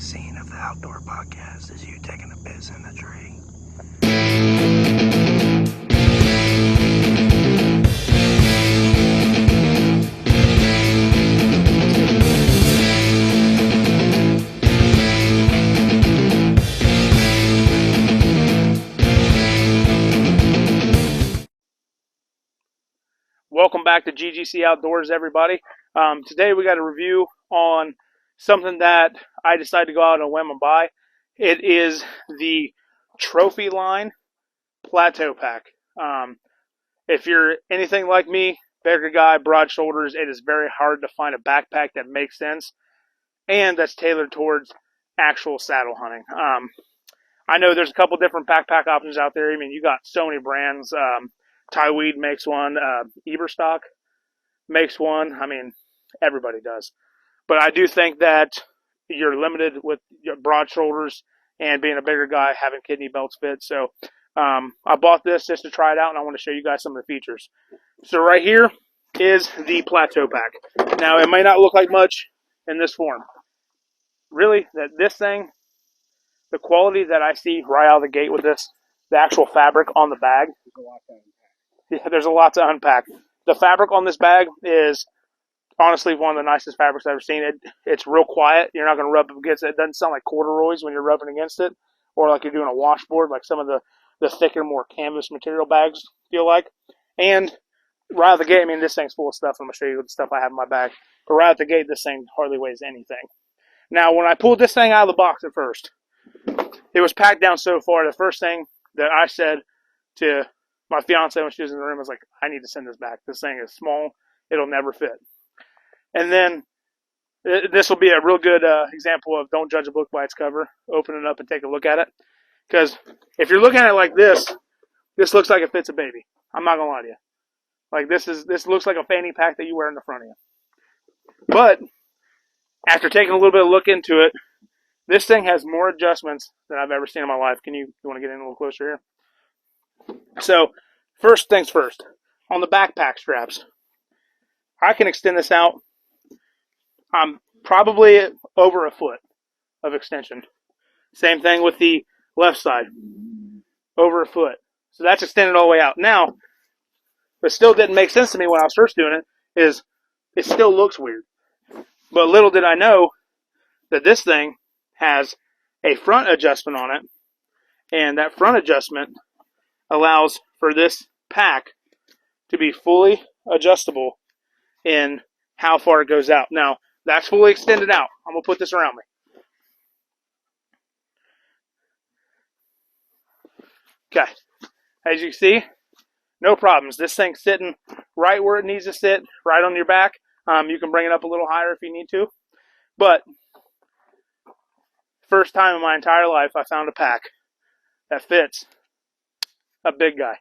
scene of the outdoor podcast is you taking a piss in the tree. Welcome back to GGC Outdoors, everybody. Today we got a review on something that I decided to go out on a whim and buy. It is the Trophyline Platow pack. If you're anything like me, bigger guy, broad shoulders, it is very hard to find a backpack that makes sense and that's tailored towards actual saddle hunting. I know there's a couple different backpack options out there. I mean, you got so many brands. Tyweed makes one. Eberstock makes one. I mean, everybody does. But I do think that you're limited with your broad shoulders and being a bigger guy, having kidney belts fit. So I bought this just to try it out, and I want to show you guys some of the features. So right here is the Platow pack. Now, it may not look like much in this form. Really, this thing, the quality that I see right out of the gate with this, the actual fabric on the bag, yeah, there's a lot to unpack. The fabric on this bag is honestly one of the nicest fabrics I've ever seen. It's real quiet. You're not going to rub up against it. It doesn't sound like corduroys when you're rubbing against it, or like you're doing a washboard, like some of the thicker, more canvas material bags feel like. And right out of the gate, I mean, this thing's full of stuff. I'm going to show you the stuff I have in my bag. But right out the gate, this thing hardly weighs anything. Now, when I pulled this thing out of the box at first, it was packed down so far. The first thing that I said to my fiance when she was in the room was like, I need to send this back. This thing is small. It'll never fit. And then this will be a real good example of don't judge a book by its cover. Open it up and take a look at it. Because if you're looking at it like this looks like it fits a baby. I'm not going to lie to you. Like this looks like a fanny pack that you wear in the front of you. But after taking a little bit of look into it, this thing has more adjustments than I've ever seen in my life. You want to get in a little closer here? So, first things first, on the backpack straps, I can extend this out. I'm probably over a foot of extension. Same thing with the left side, over a foot. So that's extended all the way out. Now, what still didn't make sense to me when I was first doing it is it still looks weird. But little did I know that this thing has a front adjustment on it, and that front adjustment allows for this pack to be fully adjustable in how far it goes out. Now, that's fully extended out. I'm going to put this around me. Okay. As you can see, no problems. This thing's sitting right where it needs to sit, right on your back. You can bring it up a little higher if you need to. But first time in my entire life, I found a pack that fits a big guy.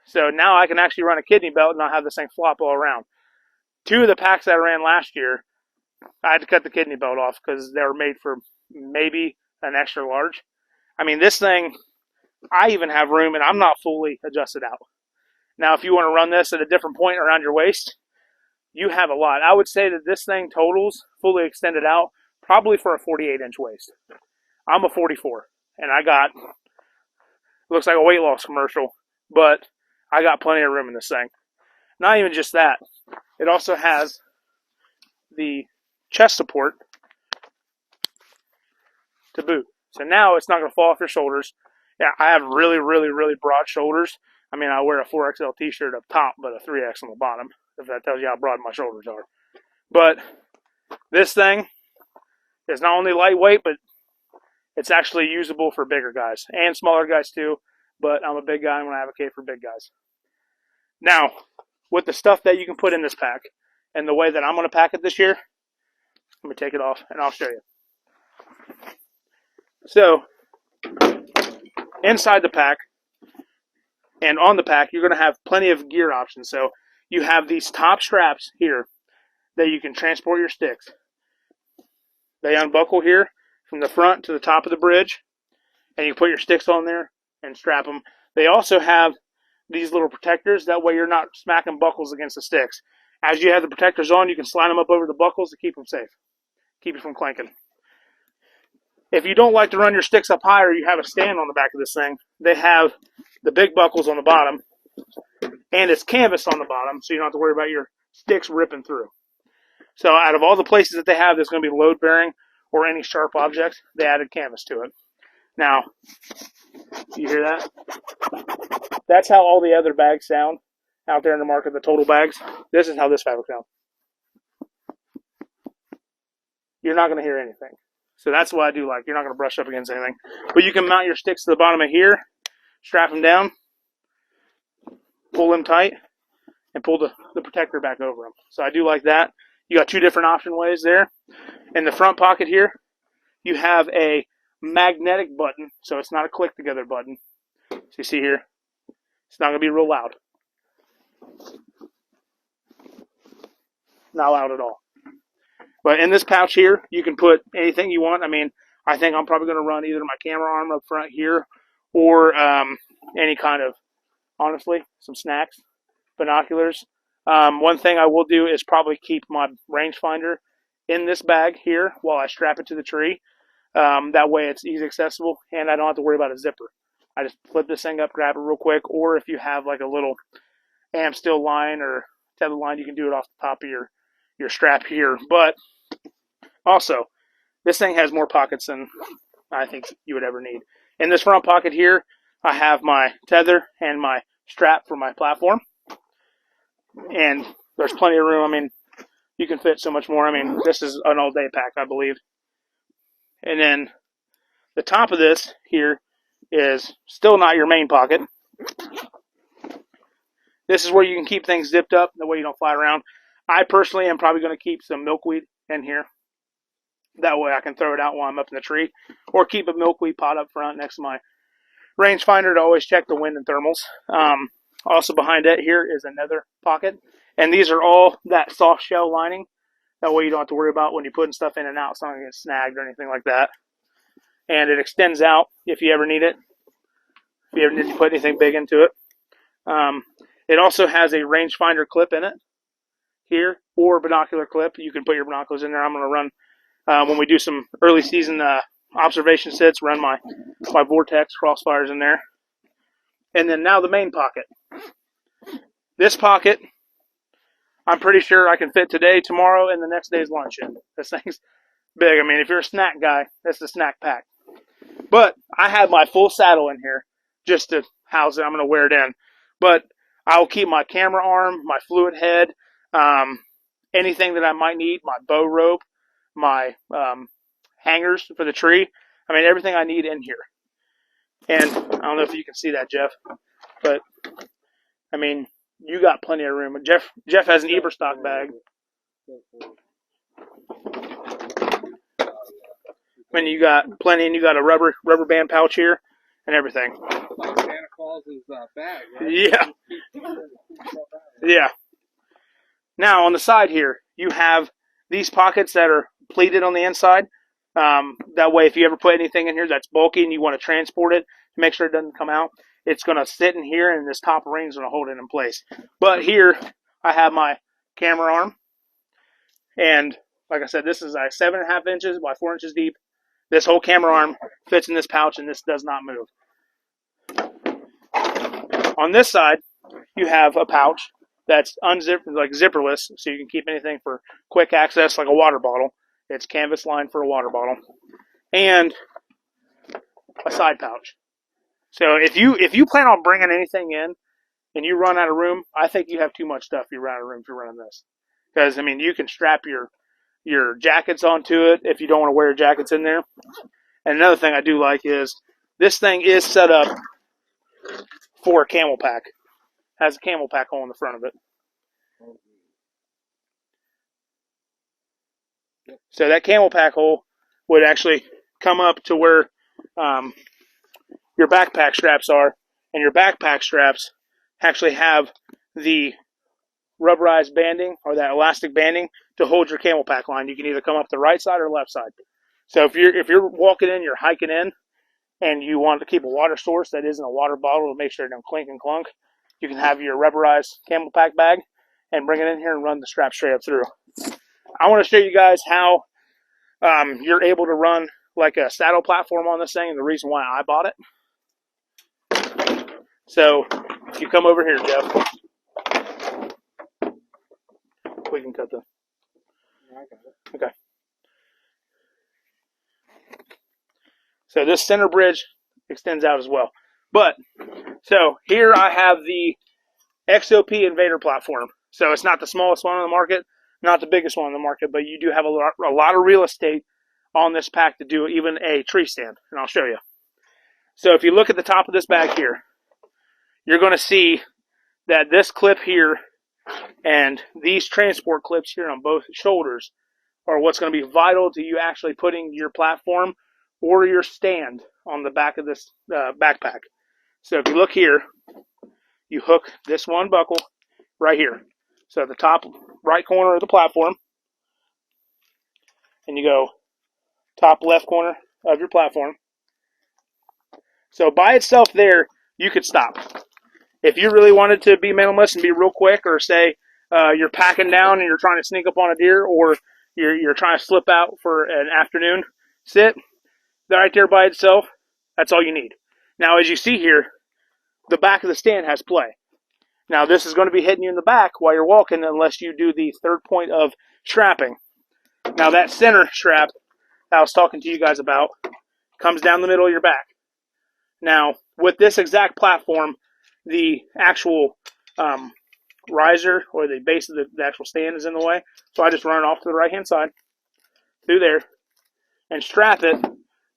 So now I can actually run a kidney belt and not have this thing flop all around. Two of the packs that I ran last year, I had to cut the kidney belt off because they were made for maybe an extra large. I mean, this thing, I even have room and I'm not fully adjusted out. Now, if you want to run this at a different point around your waist, you have a lot. I would say that this thing totals, fully extended out, probably for a 48-inch waist. I'm a 44, and I got, looks like a weight loss commercial, but I got plenty of room in this thing. Not even just that. It also has the chest support to boot. So now it's not going to fall off your shoulders. Yeah, I have really, really, really broad shoulders. I mean, I wear a 4XL t-shirt up top, but a 3X on the bottom, if that tells you how broad my shoulders are. But this thing is not only lightweight, but it's actually usable for bigger guys and smaller guys too. But I'm a big guy and I'm going to advocate for big guys. Now, with the stuff that you can put in this pack and the way that I'm going to pack it this year, let me take it off and I'll show you. So, inside the pack and on the pack, you're going to have plenty of gear options. So, you have these top straps here that you can transport your sticks. They unbuckle here from the front to the top of the bridge, and you put your sticks on there and strap them. They also have these little protectors. That way you're not smacking buckles against the sticks. As you have the protectors on, you can slide them up over the buckles to keep them safe. Keep it from clanking. If you don't like to run your sticks up higher, you have a stand on the back of this thing. They have the big buckles on the bottom, and it's canvas on the bottom, so you don't have to worry about your sticks ripping through. So out of all the places that they have that's going to be load bearing or any sharp objects, they added canvas to it. Now, you hear that? That's how all the other bags sound out there in the market, the total bags. This is how this fabric sounds. You're not going to hear anything. So that's what I do like. You're not going to brush up against anything. But you can mount your sticks to the bottom of here, strap them down, pull them tight, and pull the protector back over them. So I do like that. You got two different option ways there. In the front pocket here, you have a magnetic button, so it's not a click together button. So you see here, it's not going to be real loud. Not loud at all. But in this pouch here, you can put anything you want. I mean, I think I'm probably going to run either my camera arm up front here or any kind of, honestly, some snacks, binoculars. One thing I will do is probably keep my rangefinder in this bag here while I strap it to the tree. That way it's easy accessible and I don't have to worry about a zipper. I just flip this thing up, grab it real quick, or if you have like a little am steel line or tether line, you can do it off the top of your strap here. But also, this thing has more pockets than I think you would ever need. In this front pocket here, I have my tether and my strap for my platform. And there's plenty of room. I mean, you can fit so much more. I mean, this is an all-day pack, I believe. And then the top of this here is still not your main pocket. This is where you can keep things zipped up, that way you don't fly around. I personally am probably going to keep some milkweed in here. That way I can throw it out while I'm up in the tree. Or keep a milkweed pot up front next to my rangefinder to always check the wind and thermals. Also behind it here is another pocket. And these are all that soft shell lining. That way you don't have to worry about when you're putting stuff in and out, it's not going to get snagged or anything like that. And it extends out if you ever need it. If you ever need to put anything big into it. It also has a rangefinder clip in it here, or binocular clip. You can put your binoculars in there. I'm going to run, when we do some early season observation sits, run my Vortex crossfires in there. And then now the main pocket. This pocket, I'm pretty sure I can fit today, tomorrow, and the next day's lunch in. This thing's big. I mean, if you're a snack guy, that's the snack pack. But I have my full saddle in here just to house it. I'm going to wear it in. But I'll keep my camera arm, my fluid head, anything that I might need, my bow rope, my hangers for the tree. I mean, everything I need in here. And I don't know if you can see that, Jeff, but I mean, you got plenty of room. Jeff has an Eberstock bag. And you got plenty, and you got a rubber band pouch here and everything. Like Santa Claus's bag, right? Yeah. Yeah. Now on the side here, you have these pockets that are pleated on the inside. That way, if you ever put anything in here that's bulky and you want to transport it, to make sure it doesn't come out, it's going to sit in here, and this top ring is going to hold it in place. But here, I have my camera arm, and like I said, this is like 7.5 inches by 4 inches deep. This whole camera arm fits in this pouch, and this does not move. On this side, you have a pouch that's unzipped, like zipperless, so you can keep anything for quick access, like a water bottle. It's canvas lined for a water bottle, and a side pouch. So if you plan on bringing anything in, and you run out of room, I think you have too much stuff. You run out of room if you're running this, because I mean, you can strap your jackets onto it if you don't want to wear your jackets in there. And another thing I do like is this thing is set up for a camel pack. Has a camel pack hole in the front of it. So that camel pack hole would actually come up to where your backpack straps are, and your backpack straps actually have the rubberized banding or that elastic banding to hold your camel pack line. You can either come up the right side or left side. So if you're walking in, you're hiking in, and you want to keep a water source that isn't a water bottle to make sure it don't clink and clunk, you can have your rubberized camel pack bag and bring it in here and run the strap straight up through. I want to show you guys how you're able to run like a saddle platform on this thing, and the reason why I bought it. So if you come over here, Jeff, we can cut the. Yeah, I got it. Okay. So this center bridge extends out as well. But, so here I have the XOP Invader platform. So it's not the smallest one on the market, not the biggest one on the market, but you do have a lot of real estate on this pack to do even a tree stand, and I'll show you. So if you look at the top of this bag here, you're going to see that this clip here and these transport clips here on both shoulders are what's going to be vital to you actually putting your platform or your stand on the back of this backpack. So if you look here, you hook this one buckle right here. So at the top right corner of the platform, and you go top left corner of your platform. So by itself there, you could stop. If you really wanted to be minimalist and be real quick, or say you're packing down and you're trying to sneak up on a deer, or you're trying to slip out for an afternoon sit, right there by itself, that's all you need. Now, as you see here, the back of the stand has play. Now, this is going to be hitting you in the back while you're walking unless you do the third point of strapping. Now, that center strap that I was talking to you guys about comes down the middle of your back. Now, with this exact platform, the actual riser or the base of the actual stand is in the way. So I just run it off to the right-hand side through there and strap it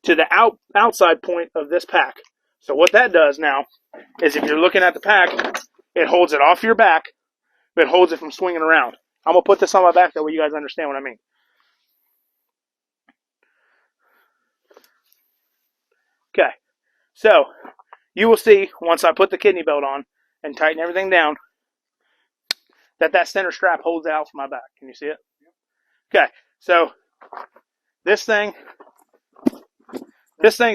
to the outside point of this pack. So what that does now is if you're looking at the pack, it holds it off your back, but it holds it from swinging around. I'm going to put this on my back that way you guys understand what I mean. Okay, so you will see once I put the kidney belt on and tighten everything down that center strap holds it out from my back. Can you see it? Okay, so this thing's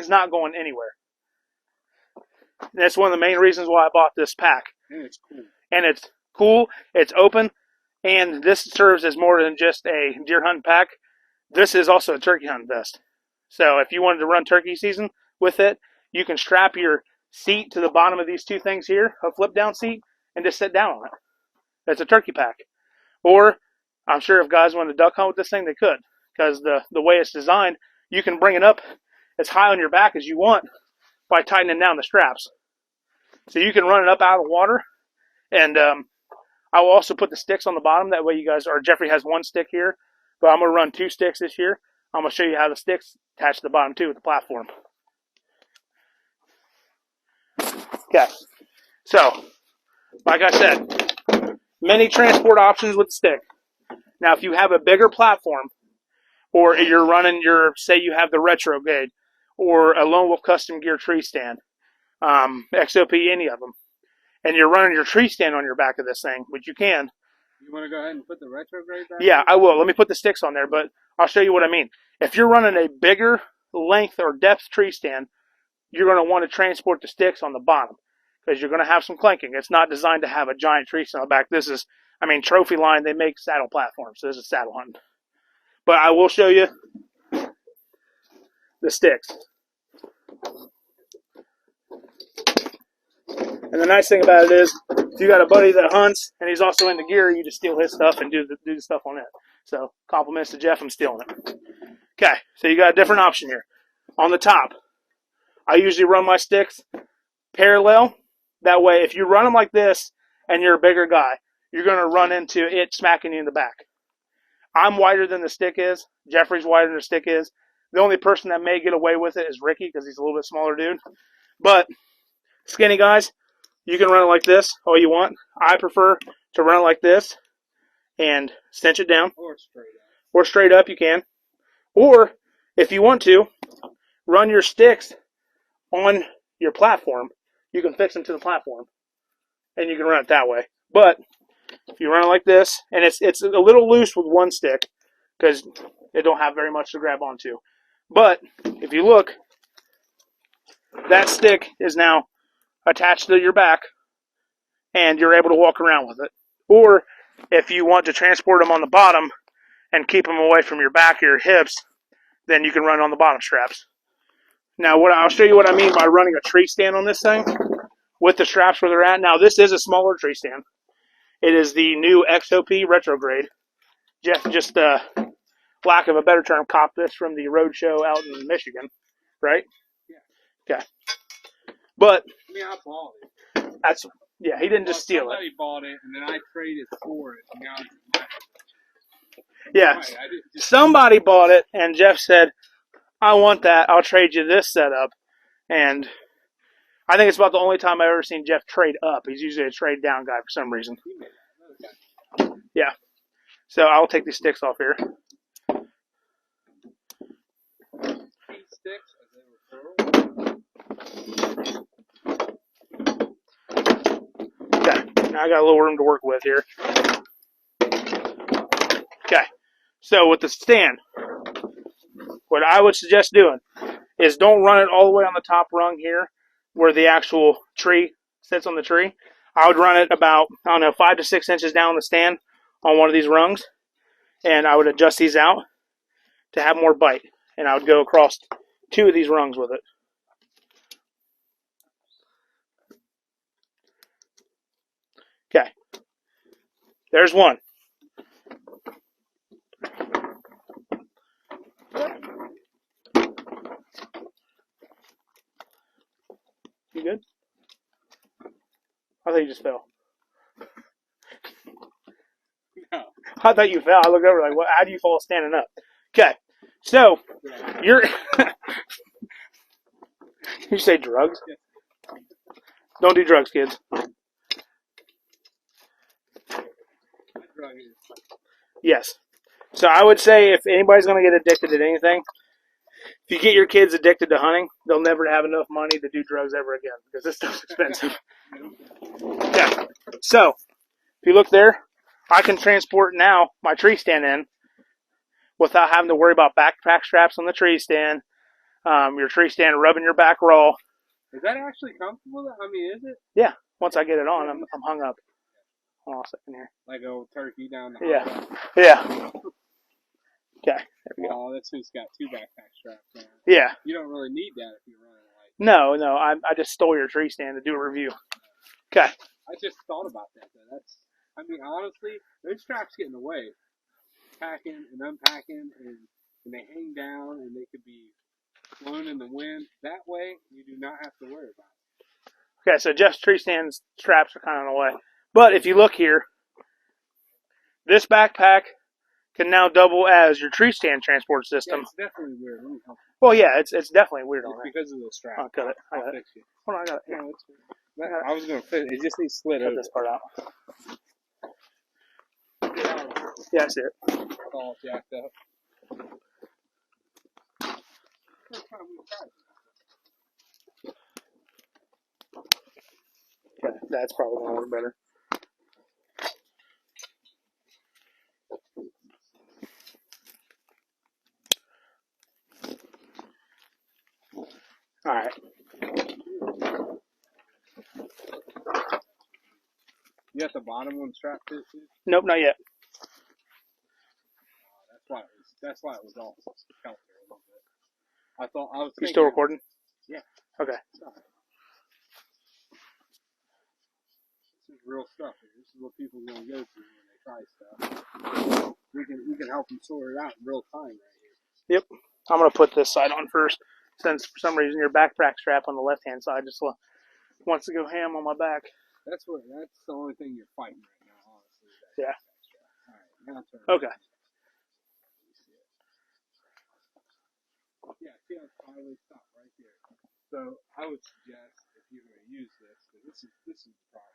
not going anywhere. And that's one of the main reasons why I bought this pack. And it's cool. And it's cool, it's open, and this serves as more than just a deer hunting pack. This is also a turkey hunting vest. So if you wanted to run turkey season with it, you can strap your seat to the bottom of these two things here, a flip down seat, and just sit down on it. That's a turkey pack. Or I'm sure if guys want to duck hunt with this thing, they could, because the way it's designed, you can bring it up as high on your back as you want by tightening down the straps. So you can run it up out of the water, and I will also put the sticks on the bottom. That way you guys, or Jeffrey has one stick here, but I'm going to run 2 sticks this year. I'm going to show you how the sticks attach to the bottom too with the platform. Okay, so like I said, many transport options with the stick. Now, if you have a bigger platform, or you're running your, say you have the Retro Gate, or a Lone Wolf Custom Gear tree stand, XOP, any of them, and you're running your tree stand on your back of this thing, which you can. You want to go ahead and put the retrograde back? Yeah, I will. Let me put the sticks on there, but I'll show you what I mean. If you're running a bigger length or depth tree stand, you're going to want to transport the sticks on the bottom because you're going to have some clanking. It's not designed to have a giant tree stand on the back. This is, I mean, Trophyline, they make saddle platforms, so this is saddle hunting. But I will show you the sticks. And the nice thing about it is, if you got a buddy that hunts and he's also into gear, you just steal his stuff and do the stuff on it. So compliments to Jeff, I'm stealing it. Okay, so you got a different option here. On the top, I usually run my sticks parallel. That way, if you run them like this and you're a bigger guy, you're going to run into it smacking you in the back. I'm wider than the stick is. Jeffrey's wider than the stick is. The only person that may get away with it is Ricky because he's a little bit smaller dude. But skinny guys, you can run it like this all you want. I prefer to run it like this and cinch it down. Or straight up. Or straight up, you can. Or, if you want to, run your sticks on your platform. You can fix them to the platform. And you can run it that way. But, if you run it like this, and it's a little loose with one stick, because it don't have very much to grab onto. But, if you look, that stick is now attached to your back, and you're able to walk around with it. Or, if you want to transport them on the bottom and keep them away from your back or your hips, then you can run on the bottom straps. Now, I'll show you what I mean by running a tree stand on this thing with the straps where they're at. Now, this is a smaller tree stand. It is the new XOP retrograde. Jeff just, lack of a better term, copped this from the road show out in Michigan, right? Yeah. Okay. But I mean, I bought it. Yeah, he didn't just steal it. Somebody bought it, and then I traded for it. And now it's mine. Yeah. Right, I didn't just Somebody bought it, and Jeff said, I want that. I'll trade you this setup. And I think it's about the only time I've ever seen Jeff trade up. He's usually a trade down guy for some reason. Yeah. So I'll take these sticks off here. These sticks, as they were Okay. Now I got a little room to work with here. Okay. So with the stand, what I would suggest doing is don't run it all the way on the top rung here where the actual tree sits on the tree. I would run it about, 5 to 6 inches down the stand on one of these rungs, and I would adjust these out to have more bite, and I would go across 2 of these rungs with it. Okay, there's one. You good? I thought you just fell. No. I thought you fell. I looked over like, what? How do you fall standing up? Okay, so you're. You say drugs? Don't do drugs, kids. Yes. So I would say if anybody's going to get addicted to anything, if you get your kids addicted to hunting, they'll never have enough money to do drugs ever again because this stuff's expensive. Yeah. So if you look there, I can transport now my tree stand in without having to worry about backpack straps on the tree stand, your tree stand rubbing your back raw. Is that actually comfortable? I mean, is it? Yeah. Once I get it on, I'm hung up. Hold on a second here. Like a old turkey down the Yeah. highway? Yeah. Okay. There we go. Oh, that's who's got 2 backpack straps on. Yeah. You don't really need that if you're running like that. No. I just stole your tree stand to do a review. Okay. I just thought about that, though. I mean, honestly, those straps get in the way. Packing and unpacking, and they hang down, and they could be blown in the wind. That way, you do not have to worry about it. Okay, so Jeff's tree stand straps are kind of in the way. But if you look here, this backpack can now double as your tree stand transport system. Yeah, it's definitely weird. Let me help you. Well, yeah, it's definitely weird on It's there. because of the strap. I'll cut it. I I'll got it. fix you. Hold on, I got it. Here. No, it's fine. I was going to fit it. It just needs slid Cut over. this part out. Yeah, Yeah, I see it. it's all jacked up. First time we tried it. Okay, that's probably going to work better. All right. You got the bottom one strapped to it too? Nope, not yet. That's why it was all out there a little bit. I was You thinking. still recording? Yeah. Okay. This is real stuff. This is what people are going to go through when they try stuff. We can help them sort it out in real time right here. Yep. I'm going to put this side on first, since for some reason your backpack strap on the left-hand side just wants to go ham on my back. That's the only thing you're fighting right now, honestly. Yeah. All right, now turn. Okay. Yeah, see how it's finally stopped right there. So I would suggest if you're going to use this, because this is the problem.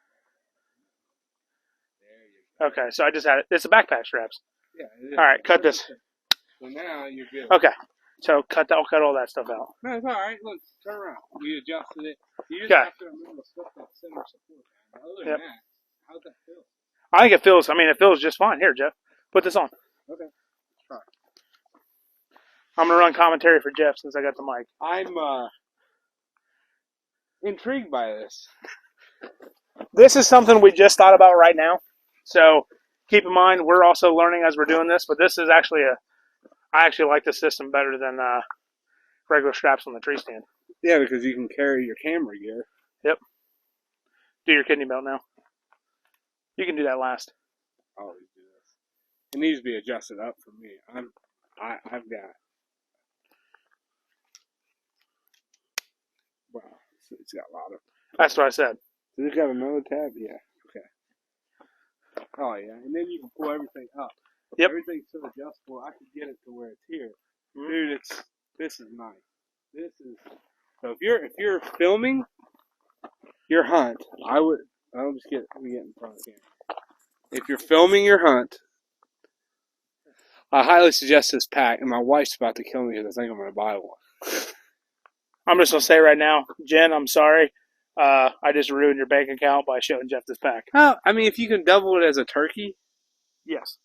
There you go. Okay, so I just had it. It's a backpack straps. Yeah. It is. All right, cut this. So now you're good. Okay. So I'll cut all that stuff out. No, it's all right. Look, turn around. We adjusted it. You just Okay. have to remember to flip that center support down. Other than that, how's that feel? I think it feels just fine. Here, Jeff. Put this on. Okay. Let's try. I'm going to run commentary for Jeff since I got the mic. I'm intrigued by this. This is something we just thought about right now. So keep in mind, we're also learning as we're doing this, but this is actually I actually like the system better than regular straps on the tree stand. Yeah, because you can carry your camera gear. Yep. Do your kidney belt now. You can do that last. I always do this. It needs to be adjusted up for me. I've got. Wow, it's got a lot of. That's what I said. Does it got another tab? Yeah. Okay. Oh yeah, and then you can pull everything up. Yep. Everything's so adjustable. I can get it to where it's here. Dude, this is nice. This is so if you're filming your hunt, I'll just get in front of the camera. If you're filming your hunt, I highly suggest this pack. And my wife's about to kill me because I think I'm going to buy one. I'm just going to say right now, Jen, I'm sorry. I just ruined your bank account by showing Jeff this pack. Oh, I mean, if you can double it as a turkey, yes,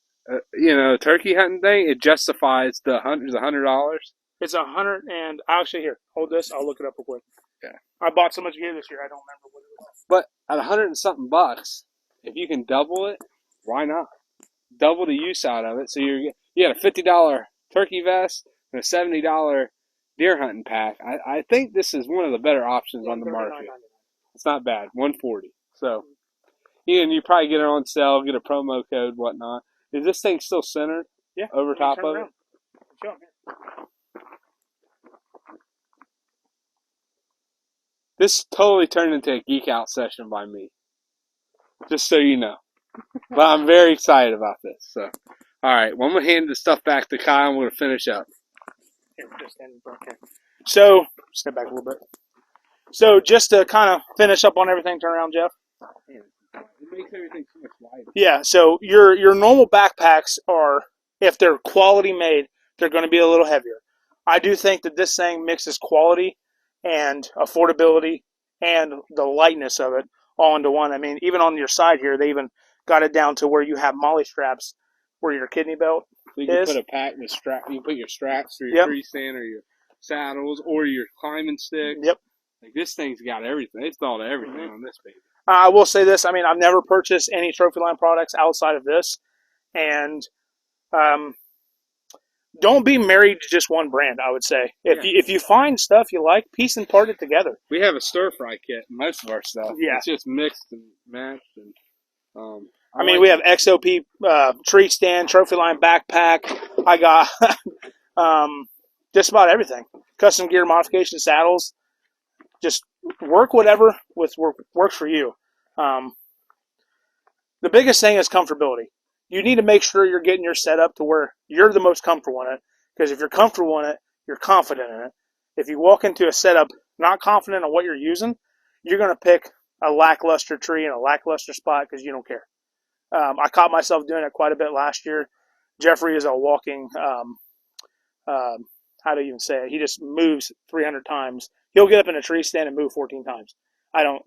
turkey hunting thing, it justifies the $100. It's $100, and actually here, hold this. I'll look it up real quick. Yeah, I bought so much gear this year, I don't remember what it was. But at $100 and something bucks, if you can double it, why not? Double the use out of it. So you got a $50 turkey vest and a $70 deer hunting pack. I think this is one of the better options on the market. It's not bad, $140. So, and you probably get it on sale, get a promo code, whatnot. Is this thing still centered? Yeah. Over top of it? Show 'em here. This totally turned into a geek out session by me. Just so you know. But I'm very excited about this. So, all right. Well, I'm going to hand the stuff back to Kyle. I'm going to finish up. Here, just stand in front. Okay. So, step back a little bit. So, just to kind of finish up on everything, turn around, Jeff. It makes everything so much lighter. Yeah, so your normal backpacks are, if they're quality made, they're going to be a little heavier. I do think that this thing mixes quality and affordability and the lightness of it all into one. I mean, even on your side here, they even got it down to where you have molly straps where your kidney belt so you can is. Put a pack with strap. You can put your straps for your tree stand or your saddles or your climbing sticks. Yep. Like this thing's got everything. It's thought of everything on this baby. I will say this. I mean, I've never purchased any Trophyline products outside of this. And don't be married to just one brand, I would say. If you find stuff you like, piece and part it together. We have a stir-fry kit in most of our stuff. Yeah. It's just mixed and matched. And, I mean, we have XOP tree stand, Trophyline backpack. I got just about everything. Custom gear modification saddles. Just work whatever works for you. The biggest thing is comfortability. You need to make sure you're getting your setup to where you're the most comfortable in it. Because if you're comfortable in it, you're confident in it. If you walk into a setup not confident in what you're using, you're going to pick a lackluster tree in a lackluster spot because you don't care. I caught myself doing it quite a bit last year. Jeffrey is a walking, how do you even say it? He just moves 300 times. He'll get up in a tree stand and move 14 times. I don't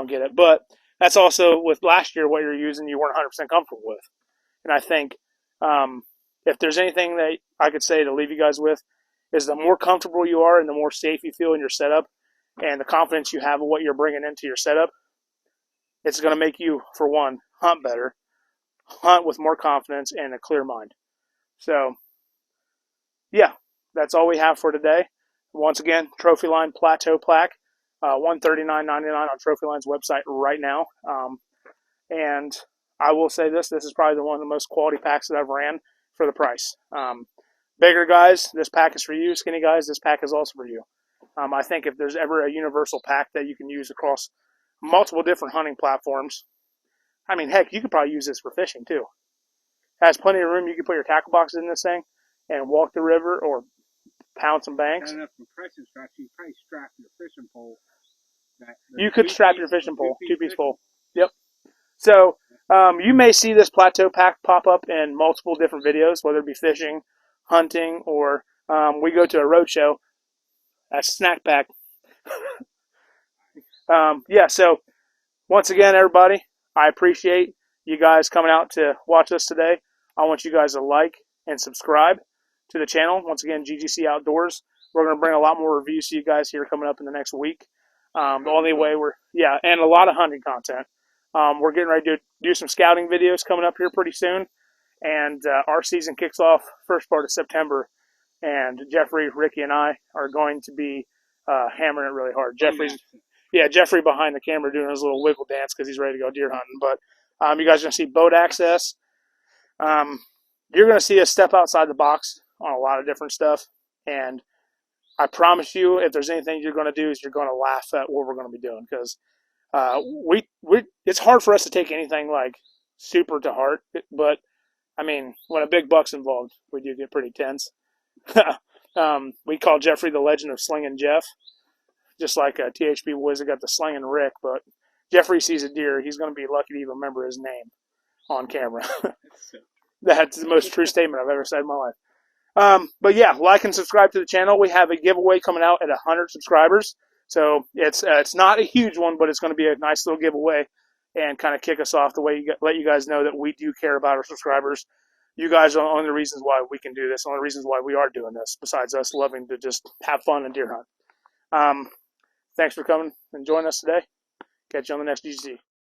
get it. But that's also with last year what you're using you weren't 100% comfortable with. And I think if there's anything that I could say to leave you guys with is the more comfortable you are and the more safe you feel in your setup and the confidence you have in what you're bringing into your setup, it's going to make you, for one, hunt better, hunt with more confidence and a clear mind. So, yeah, that's all we have for today. Once again, Trophyline Platow plaque, $139.99 on Trophyline's website right now. And I will say this is probably one of the most quality packs that I've ran for the price. Bigger guys, this pack is for you. Skinny guys, this pack is also for you. I think if there's ever a universal pack that you can use across multiple different hunting platforms, I mean, heck, you could probably use this for fishing too. It has plenty of room. You can put your tackle boxes in this thing and walk the river or pound some banks. Got enough compression straps. You can probably strap your fishing pole. You could strap your fishing pole, two-piece pole. Yep. So you may see this Platow pack pop up in multiple different videos, whether it be fishing, hunting, or we go to a road show. That's a snack pack. Yeah, so once again, everybody, I appreciate you guys coming out to watch us today. I want you guys to like and subscribe to the channel. Once again, GGC Outdoors. We're going to bring a lot more reviews to you guys here coming up in the next week. The only way and a lot of hunting content. We're getting ready to do some scouting videos coming up here pretty soon. And our season kicks off first part of September and Jeffrey, Ricky, and I are going to be hammering it really hard. Jeffrey behind the camera doing his little wiggle dance because he's ready to go deer hunting. But you guys are going to see boat access. You're going to see us step outside the box on a lot of different stuff. And I promise you, if there's anything you're going to do, is you're going to laugh at what we're going to be doing, because it's hard for us to take anything like super to heart. But I mean, when a big buck's involved, we do get pretty tense. We call Jeffrey the Legend of Slinging Jeff, just like THP Wizard got the Slinging Rick. But Jeffrey sees a deer, he's going to be lucky to even remember his name on camera. That's the most true statement I've ever said in my life. But yeah, like and subscribe to the channel. We have a giveaway coming out at 100 subscribers. So it's not a huge one, but it's going to be a nice little giveaway and kind of kick us off the way let you guys know that we do care about our subscribers. You guys are one of the reasons why we can do this, one of the reasons why we are doing this, besides us loving to just have fun and deer hunt. Thanks for coming and joining us today. Catch you on the next GC.